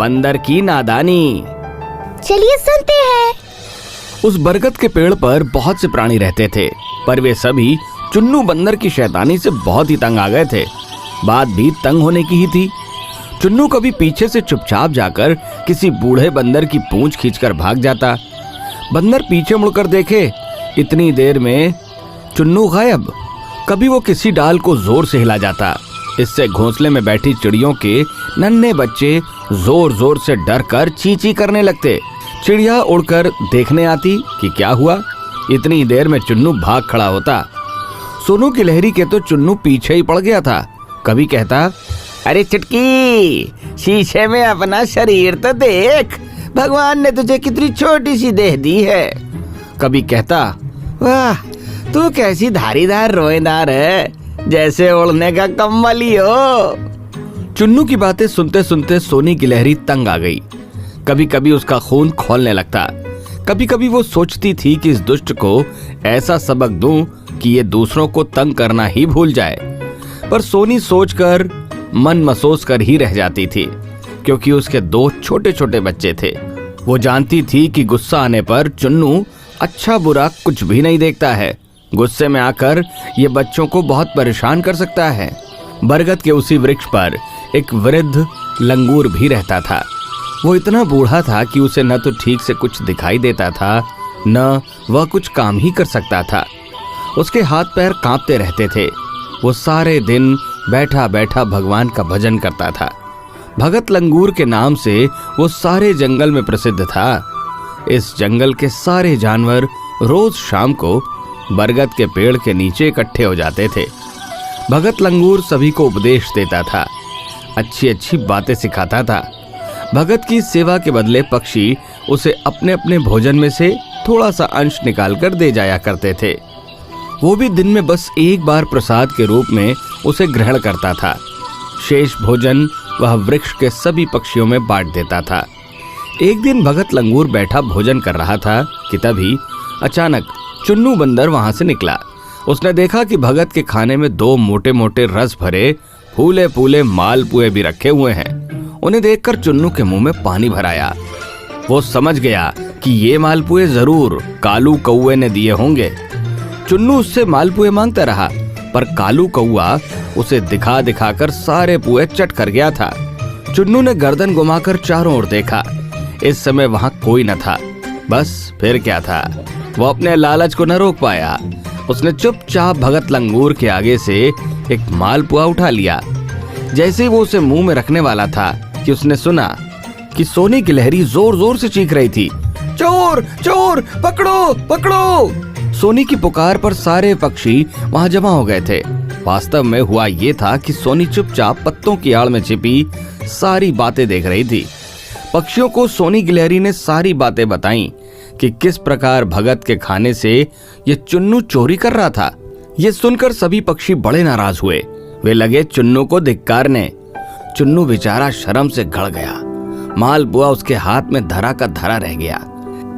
बंदर की नादानी। चलिए सुनते हैं। उस बरगद के पेड़ पर बहुत से प्राणी रहते थे, पर वे सभी चुन्नू बंदर की शैतानी से बहुत ही तंग आ गए थे। बात भी तंग होने की ही थी। चुन्नू कभी पीछे से चुपचाप जाकर किसी बूढ़े बंदर की पूंछ खींचकर भाग जाता। बंदर पीछे मुड़कर देखे, इतनी देर में चुन्नू गायब। कभी वो किसी डाल को जोर से हिला जाता। इससे घोंसले में बैठी चिड़ियों के नन्हे बच्चे जोर जोर से डर कर ची ची करने लगते। चिड़िया उड़कर देखने आती कि क्या हुआ। इतनी देर में चुन्नू भाग खड़ा होता। सोनू गिलहरी के तो चुन्नू पीछे ही पड़ गया था। कभी कहता, अरे चुटकी, शीशे में अपना शरीर तो देख, भगवान ने तुझे कितनी छोटी सी देह दी है। कभी कहता, वाह, तू कैसी धारीदार रोएदार है, जैसे ओढ़ने का कम्बल ही हो। चुन्नू की बातें सुनते सुनते सोनी गिलहरी तंग आ गई। कभी कभी उसका खून खौलने लगता। कभी कभी वो सोचती थी कि इस दुष्ट को ऐसा सबक दूं कि ये दूसरों को तंग करना ही भूल जाए। पर सोनी सोचकर मन मसोस कर ही रह जाती थी, क्योंकि उसके 2 छोटे छोटे बच्चे थे। वो जानती थी कि गुस्सा आने पर चुन्नू अच्छा बुरा कुछ भी नहीं देखता है। गुस्से में आकर ये बच्चों को बहुत परेशान कर सकता है। बरगद के उसी वृक्ष पर एक वृद्ध लंगूर भी रहता था। वो इतना बूढ़ा था कि उसे न तो ठीक से कुछ दिखाई देता था, न वह कुछ काम ही कर सकता था। उसके हाथ पैर कांपते रहते थे। वो सारे दिन बैठा बैठा भगवान का भजन करता था। भगत लंगूर के नाम से वो सारे जंगल में प्रसिद्ध था। इस जंगल के सारे जानवर रोज शाम को बरगद के पेड़ के नीचे इकट्ठे हो जाते थे। भगत लंगूर सभी को उपदेश देता था, अच्छी अच्छी बातें सिखाता था। भगत की सेवा के बदले पक्षी उसे अपने अपने भोजन में से थोड़ा सा अंश निकाल कर दे जाया करते थे। वो भी दिन में बस एक बार प्रसाद के रूप में उसे ग्रहण करता था। शेष भोजन वह वृक्ष के सभी पक्षियों में बांट देता था। एक दिन भगत लंगूर बैठा भोजन कर रहा था कि तभी अचानक चुन्नू बंदर वहां से निकला। उसने देखा कि भगत के खाने में 2 मोटे मोटे रस भरे फूले फूले मालपुए भी रखे हुए हैं। उन्हें देखकर चुन्नू के मुंह में पानी भर आया। वो समझ गया कि ये मालपुए जरूर कालू कौवे ने दिए होंगे। चुन्नू उससे मालपुए मांगता रहा, पर कालू कौवा उसे दिखा दिखाकर सारे पुए चट कर गया था। चुन्नू ने गर्दन घुमाकर चारों ओर देखा। इस समय वहां कोई न था। बस फिर क्या था, वो अपने लालच को न रोक पाया। उसने चुपचाप भगत लंगूर के आगे से एक मालपुआ उठा लिया। जैसे वो उसे मुंह में रखने वाला था कि उसने सुना कि सोनी गिलहरी जोर जोर से चीख रही थी, चोर चोर, पकड़ो पकड़ो। सोनी की पुकार पर सारे पक्षी वहां जमा हो गए थे। वास्तव में हुआ ये था कि सोनी चुपचाप पत्तों की आड़ में छिपी सारी बातें देख रही थी। पक्षियों को सोनी गिलहरी ने सारी बातें बताई कि किस प्रकार भगत के खाने से ये चुन्नू चोरी कर रहा था। ये सुनकर सभी पक्षी बड़े नाराज हुए। वे लगे चुन्नू को धिक्कारने। चुन्नू बेचारा शर्म से गड़ गया। मालपुआ उसके हाथ में धरा का धरा रह गया।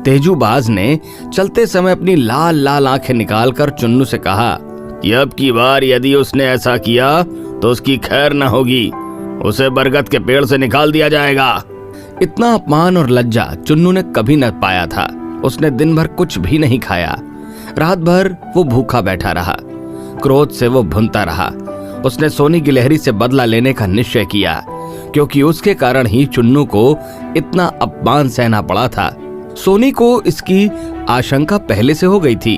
तेजूबाज ने चलते समय अपनी लाल लाल आंखें निकालकर चुन्नू से कहा कि अब की बार यदि उसने ऐसा किया तो उसकी खैर न होगी। उसे बरगद के पेड़ से निकाल दिया जाएगा। इतना अपमान और लज्जा चुन्नू ने कभी न पाया था। उसने दिन भर कुछ भी नहीं खाया। रात भर वो भूखा बैठा रहा। क्रोध से वो भुनता रहा। उसने सोनी गिलहरी से बदला लेने का निश्चय किया, क्योंकि उसके कारण ही चुन्नू को इतना अपमान सहना पड़ा था। सोनी को इसकी आशंका पहले से हो गई थी।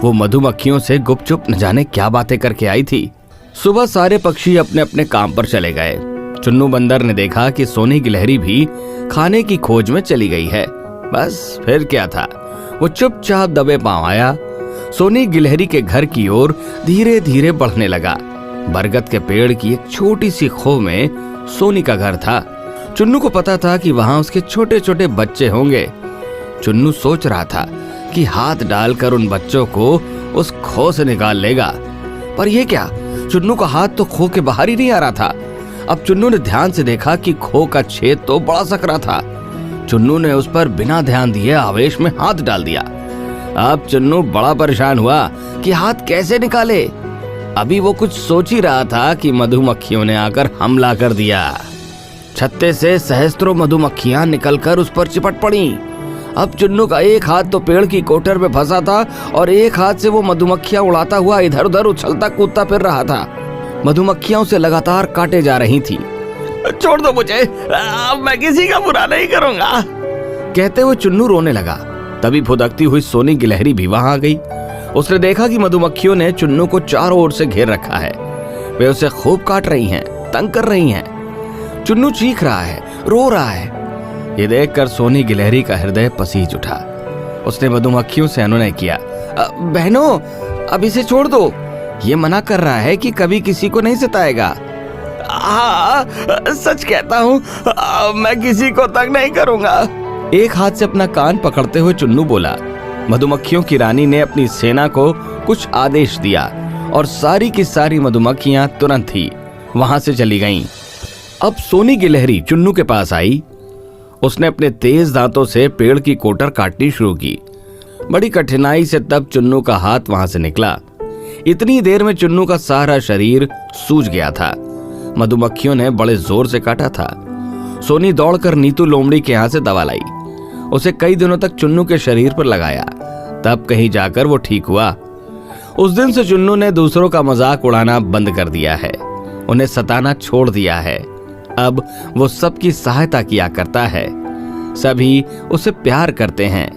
वो मधुमक्खियों से गुपचुप न जाने क्या बातें करके आई थी। सुबह सारे पक्षी अपने अपने काम पर चले गए। चुन्नू बंदर ने देखा कि सोनी गिलहरी भी खाने की खोज में चली गई है। बस फिर क्या था, वो चुपचाप दबे पांव आया। सोनी गिलहरी के घर की ओर धीरे धीरे बढ़ने लगा। बरगद के पेड़ की एक छोटी सी खो में सोनी का घर था। चुन्नू को पता था कि वहां उसके छोटे छोटे बच्चे होंगे। चुन्नू सोच रहा था कि हाथ डालकर उन बच्चों को उस खो से निकाल लेगा, पर यह क्या, चुन्नू का हाथ तो खो के बाहर ही नहीं आ रहा था। अब चुन्नू ने ध्यान से देखा कि खो का छेद तो बड़ा सकरा था। चुन्नू ने उस पर बिना ध्यान दिए आवेश में हाथ डाल दिया। अब चुन्नू बड़ा परेशान हुआ कि हाथ कैसे निकाले। अभी वो कुछ सोच ही रहा था कि मधुमक्खियों ने आकर हमला कर दिया। छत्ते से सहस्त्रों मधुमक्खियां निकलकर उस पर चिपट पड़ी। अब चुन्नू का एक हाथ तो पेड़ की कोटर में फंसा था और एक हाथ से वो मधुमक्खियां उड़ाता हुआ इधर उधर उछलता कूदता फिर रहा था। मधुमक्खियां उसे लगातार काटे जा रही थी। छोड़ दो मुझे, अब मैं किसी का बुरा नहीं करूंगा, कहते हुए चुन्नू रोने लगा। तभी फुदकती हुई सोनी गिलहरी भी वहां आ गई। उसने देखा कि मधुमक्खियों ने चुन्नू को चारों ओर से घेर रखा है। वे उसे खूब काट रही हैं, तंग कर रही हैं। चुन्नू चीख रहा है, रो रहा है। ये देखकर सोनी गिलहरी का हृदय पसीज उठा। उसने मधुमक्खियों से अनुनय किया, बहनों, अब इसे छोड़ दो, ये मना कर रहा है कि कभी किसी को नहीं सताएगा। हाँ, सच कहता हूँ, मैं किसी को तंग नहीं करूंगा। एक हाथ से अपना कान पकड़ते हुए चुन्नू बोला। मधुमक्खियों की रानी ने अपनी सेना को कुछ आदेश दिया और सारी की सारी मधुमक्खियां तुरंत ही वहां से चली गईं। अब सोनी गिलहरी चुन्नू के पास आई। उसने अपने तेज दांतों से पेड़ की कोटर काटनी शुरू की। बड़ी कठिनाई से तब चुन्नू का हाथ वहां से निकला। इतनी देर में चुन्नू का सारा शरीर सूज गया था। मधुमक्खियों ने बड़े जोर से काटा था। सोनी दौड़कर नीतू लोमड़ी के यहाँ से दवा लाई। उसे कई दिनों तक चुन्नू के शरीर पर लगाया, तब कहीं जाकर वो ठीक हुआ। उस दिन से चुन्नू ने दूसरों का मजाक उड़ाना बंद कर दिया है, उन्हें सताना छोड़ दिया है। अब वो सबकी सहायता किया करता है। सभी उसे प्यार करते हैं।